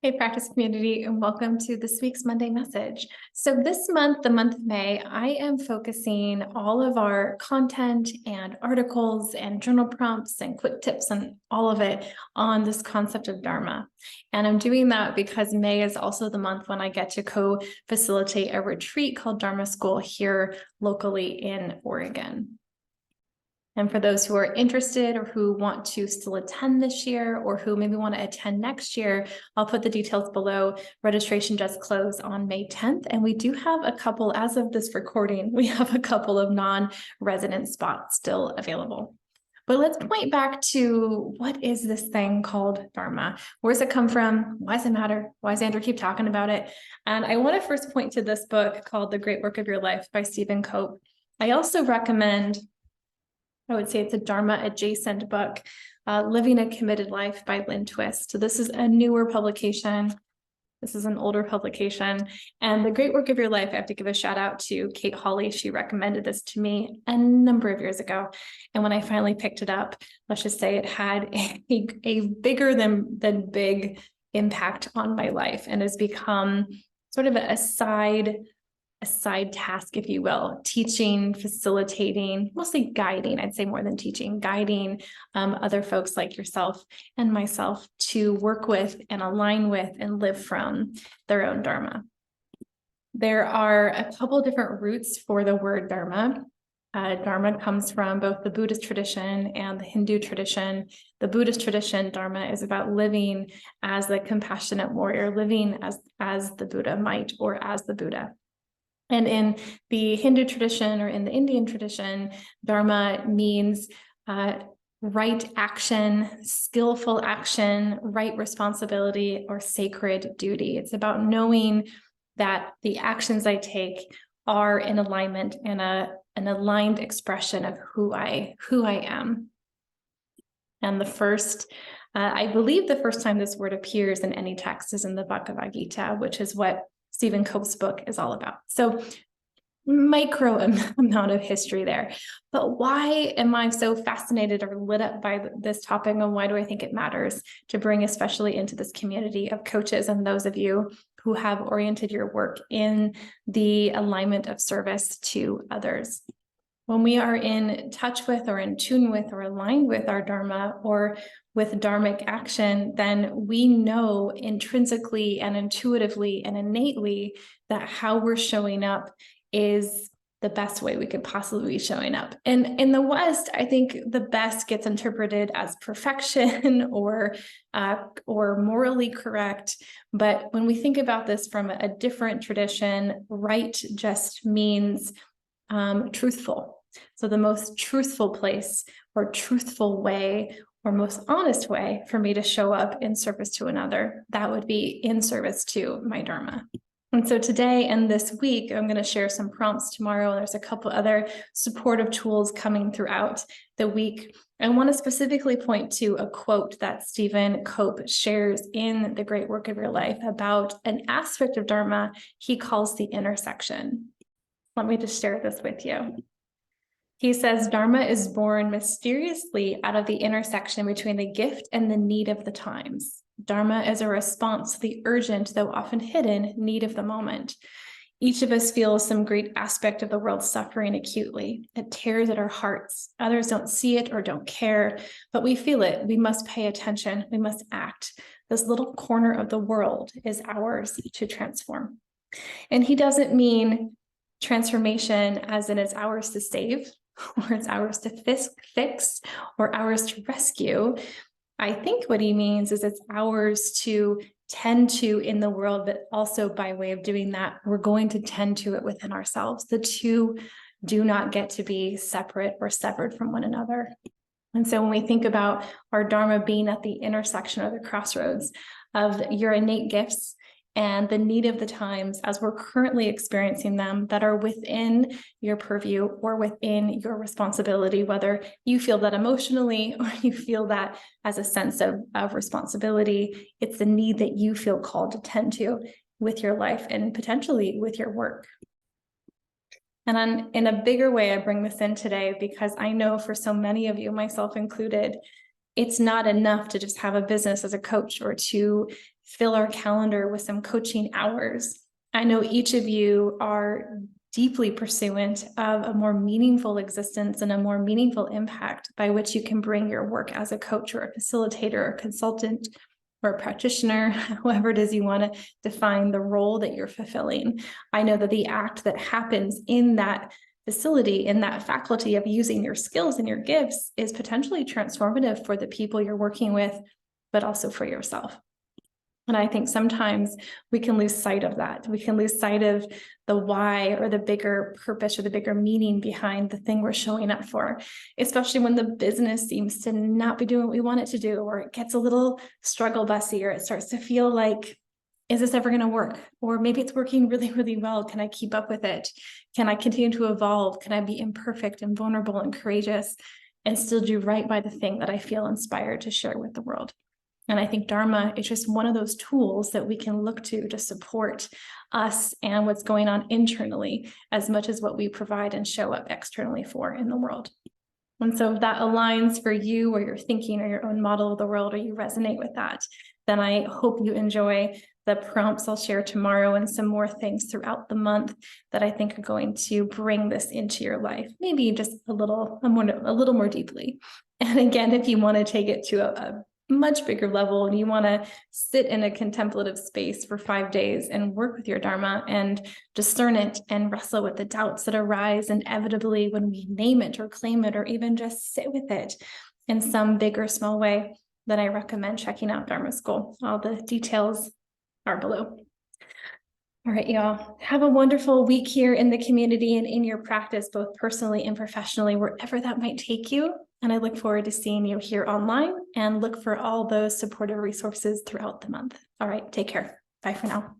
Hey, practice community, and welcome to this week's Monday message. So this month, the month of May, I am focusing all of our content and articles and journal prompts and quick tips and all of it on this concept of dharma. And I'm doing that because May is also the month when I get to co-facilitate a retreat called Dharma School here locally in Oregon. And for those who are interested or who want to still attend this year or who maybe want to attend next year, I'll put the details below. Registration does close on May 10th. And we do have a couple, as of this recording, we have a couple of non-resident spots still available. But let's point back to what is this thing called dharma? Where does it come from? Why does it matter? Why does Andrew keep talking about it? And I want to first point to this book called The Great Work of Your Life by Stephen Cope. I also recommend, I would say it's a Dharma adjacent book, Living a Committed Life by Lynn Twist. So this is a newer publication. This is an older publication. And The Great Work of Your Life, I have to give a shout out to Kate Hawley. She recommended this to me a number of years ago. And when I finally picked it up, let's just say it had a bigger than big impact on my life and has become sort of a side task, if you will, teaching, facilitating, mostly guiding, I'd say more than teaching, guiding other folks like yourself and myself to work with and align with and live from their own dharma. There are a couple of different roots for the word dharma. Dharma comes from both the Buddhist tradition and the Hindu tradition. The Buddhist tradition, dharma, is about living as a compassionate warrior, living as the Buddha might, or as the Buddha. And in the Hindu tradition or in the Indian tradition, dharma means right action, skillful action, right responsibility, or sacred duty. It's about knowing that the actions I take are in alignment and an aligned expression of who I am. And the first, I believe the first time this word appears in any text is in the Bhagavad Gita, which is what Stephen Cope's book is all about. So micro amount of history there. But why am I so fascinated or lit up by this topic, and why do I think it matters to bring especially into this community of coaches and those of you who have oriented your work in the alignment of service to others? When we are in touch with or in tune with or aligned with our dharma or with dharmic action, then we know intrinsically and intuitively and innately that how we're showing up is the best way we could possibly be showing up. And in the West, I think the best gets interpreted as perfection or morally correct. But when we think about this from a different tradition, right just means truthful. So the most truthful place or truthful way or most honest way for me to show up in service to another, that would be in service to my dharma. And so today and this week, I'm going to share some prompts tomorrow. There's a couple other supportive tools coming throughout the week. I want to specifically point to a quote that Stephen Cope shares in The Great Work of Your Life about an aspect of dharma he calls the intersection. Let me just share this with you. He says, dharma is born mysteriously out of the intersection between the gift and the need of the times. Dharma is a response to the urgent, though often hidden, need of the moment. Each of us feels some great aspect of the world suffering acutely. It tears at our hearts. Others don't see it or don't care, but we feel it. We must pay attention. We must act. This little corner of the world is ours to transform. And he doesn't mean transformation as in it's ours to save, or it's ours to fix, or ours to rescue. I think what he means is it's ours to tend to in the world, but also by way of doing that, we're going to tend to it within ourselves. The two do not get to be separate or severed from one another. And so when we think about our dharma being at the intersection or the crossroads of your innate gifts and the need of the times as we're currently experiencing them that are within your purview or within your responsibility, whether you feel that emotionally or you feel that as a sense of responsibility, it's the need that you feel called to tend to with your life and potentially with your work. And in a bigger way, I bring this in today because I know for so many of you, myself included, it's not enough to just have a business as a coach or to fill our calendar with some coaching hours. I know each of you are deeply pursuant of a more meaningful existence and a more meaningful impact by which you can bring your work as a coach or a facilitator or consultant or a practitioner, however it is you want to define the role that you're fulfilling. I know that the act that happens in that facility, in that faculty of using your skills and your gifts is potentially transformative for the people you're working with, but also for yourself. And I think sometimes we can lose sight of that. We can lose sight of the why or the bigger purpose or the bigger meaning behind the thing we're showing up for, especially when the business seems to not be doing what we want it to do, or it gets a little struggle bussy, or it starts to feel like, is this ever going to work? Or maybe it's working really, really well. Can I keep up with it? Can I continue to evolve? Can I be imperfect and vulnerable and courageous and still do right by the thing that I feel inspired to share with the world? And I think Dharma is just one of those tools that we can look to support us and what's going on internally as much as what we provide and show up externally for in the world. And so if that aligns for you or your thinking or your own model of the world, or you resonate with that, then I hope you enjoy the prompts I'll share tomorrow and some more things throughout the month that I think are going to bring this into your life, maybe just a little more deeply. And again, if you want to take it to a much bigger level and you want to sit in a contemplative space for 5 days and work with your Dharma and discern it and wrestle with the doubts that arise inevitably when we name it or claim it, or even just sit with it in some big or small way, then I recommend checking out Dharma School. All the details are below. All right, y'all, have a wonderful week here in the community and in your practice, both personally and professionally, wherever that might take you. And I look forward to seeing you here online, and look for all those supportive resources throughout the month. All right, take care. Bye for now.